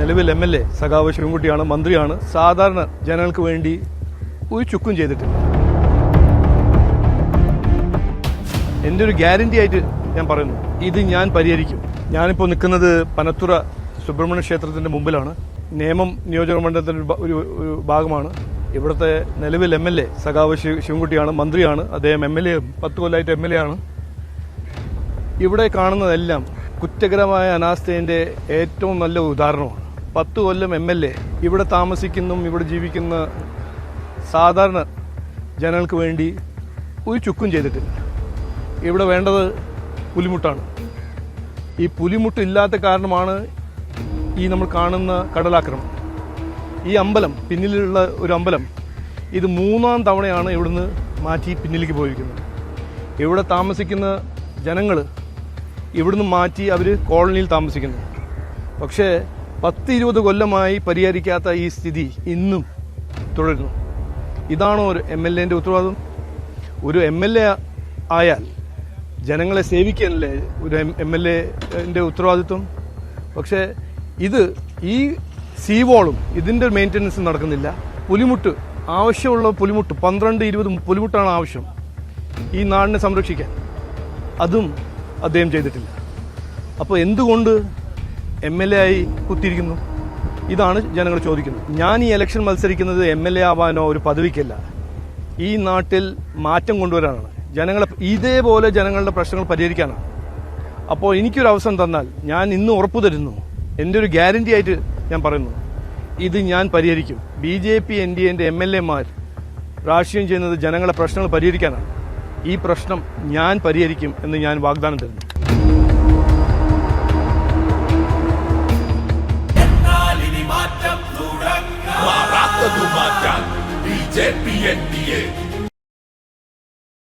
നിലവിൽ MLA സഖാവ് ശിവൻകുട്ടിയാണ്, മന്ത്രിയാണ്. സാധാരണ ജനങ്ങൾക്ക് വേണ്ടി ഒരു ചുക്കും ചെയ്തിട്ടില്ല. എൻ്റെ ഒരു ഗ്യാരണ്ടി ആയിട്ട് ഞാൻ പറയുന്നു, ഇത് ഞാൻ പരിഹരിക്കും. ഞാനിപ്പോൾ നിൽക്കുന്നത് പനത്തുറ സുബ്രഹ്മണ്യ ക്ഷേത്രത്തിൻ്റെ മുമ്പിലാണ്. നേമം നിയോജക മണ്ഡലത്തിൻ്റെ ഒരു ഭാഗമാണ്. ഇവിടുത്തെ നിലവിൽ MLA സഖാവ് ശിവൻകുട്ടിയാണ്, മന്ത്രിയാണ്. അദ്ദേഹം 10 കൊല്ലമായിട്ട് MLA ആണ്. ഇവിടെ കാണുന്നതെല്ലാം കുറ്റകരമായ അനാസ്ഥയുടെ ഏറ്റവും നല്ല ഉദാഹരണമാണ്. 10 കൊല്ലം MLA ഇവിടെ താമസിക്കുന്ന, ഇവിടെ ജീവിക്കുന്ന സാധാരണ ജനങ്ങൾക്ക് വേണ്ടി ഒരു ചുക്കും ചെയ്തിട്ടില്ല. ഇവിടെ വേണ്ടത് പുലിമുട്ടാണ്. ഈ പുലിമുട്ട് ഇല്ലാത്ത കാരണമാണ് ഈ നമ്മൾ കാണുന്ന കടലാക്രമണം. ഈ അമ്പലം, പിന്നിലുള്ള ഒരു അമ്പലം, ഇത് 3-ാം തവണയാണ് ഇവിടുന്ന് മാറ്റി പിന്നിലേക്ക് പോയിരിക്കുന്നത്. ഇവിടെ താമസിക്കുന്ന ജനങ്ങൾ ഇവിടുന്ന് മാറ്റി അവർ കോളനിയിൽ താമസിക്കുന്നു. പക്ഷേ 10-20 കൊല്ലമായി പരിഹരിക്കാത്ത ഈ സ്ഥിതി ഇന്നും തുടരുന്നു. ഇതാണോ ഒരു MLA-ൻ്റെ ഉത്തരവാദിത്വം? ഒരു MLA ആയാൽ ജനങ്ങളെ സേവിക്കാനല്ലേ ഒരു MLA-ൻ്റെ ഉത്തരവാദിത്വം? പക്ഷേ ഈ സീവോളും ഇതിൻ്റെ മെയിൻ്റനൻസ് നടക്കുന്നില്ല. പുലിമുട്ട്, ആവശ്യമുള്ള പുലിമുട്ട് 12-20 പുലിമുട്ടാണ് ആവശ്യം ഈ നാടിനെ സംരക്ഷിക്കാൻ. അതും അദ്ദേഹം ചെയ്തിട്ടില്ല. അപ്പോൾ എന്തുകൊണ്ട് MLA ആയി കുത്തിയിരിക്കുന്നു? ഇതാണ് ജനങ്ങൾ ചോദിക്കുന്നത്. ഞാൻ ഈ ഇലക്ഷൻ മത്സരിക്കുന്നത് MLA ആവാനോ ഒരു പദവിക്കല്ല. ഈ നാട്ടിൽ മാറ്റം കൊണ്ടുവരാനാണ്. ഇതേപോലെ ജനങ്ങളുടെ പ്രശ്നങ്ങൾ പരിഹരിക്കാനാണ്. അപ്പോൾ എനിക്കൊരു അവസരം തന്നാൽ ഞാൻ ഇന്ന് ഉറപ്പു തരുന്നു, എൻ്റെ ഒരു ഗ്യാരണ്ടി ആയിട്ട് ഞാൻ പറയുന്നു, ഇത് ഞാൻ പരിഹരിക്കും. BJP NDA-ൻ്റെ MLA-മാർ രാഷ്ട്രീയം ചെയ്യുന്നത് ജനങ്ങളുടെ പ്രശ്നങ്ങൾ പരിഹരിക്കാനാണ്. ഈ പ്രശ്നം ഞാൻ പരിഹരിക്കും എന്ന് ഞാൻ വാഗ്ദാനം തരുന്നു. BJP NDA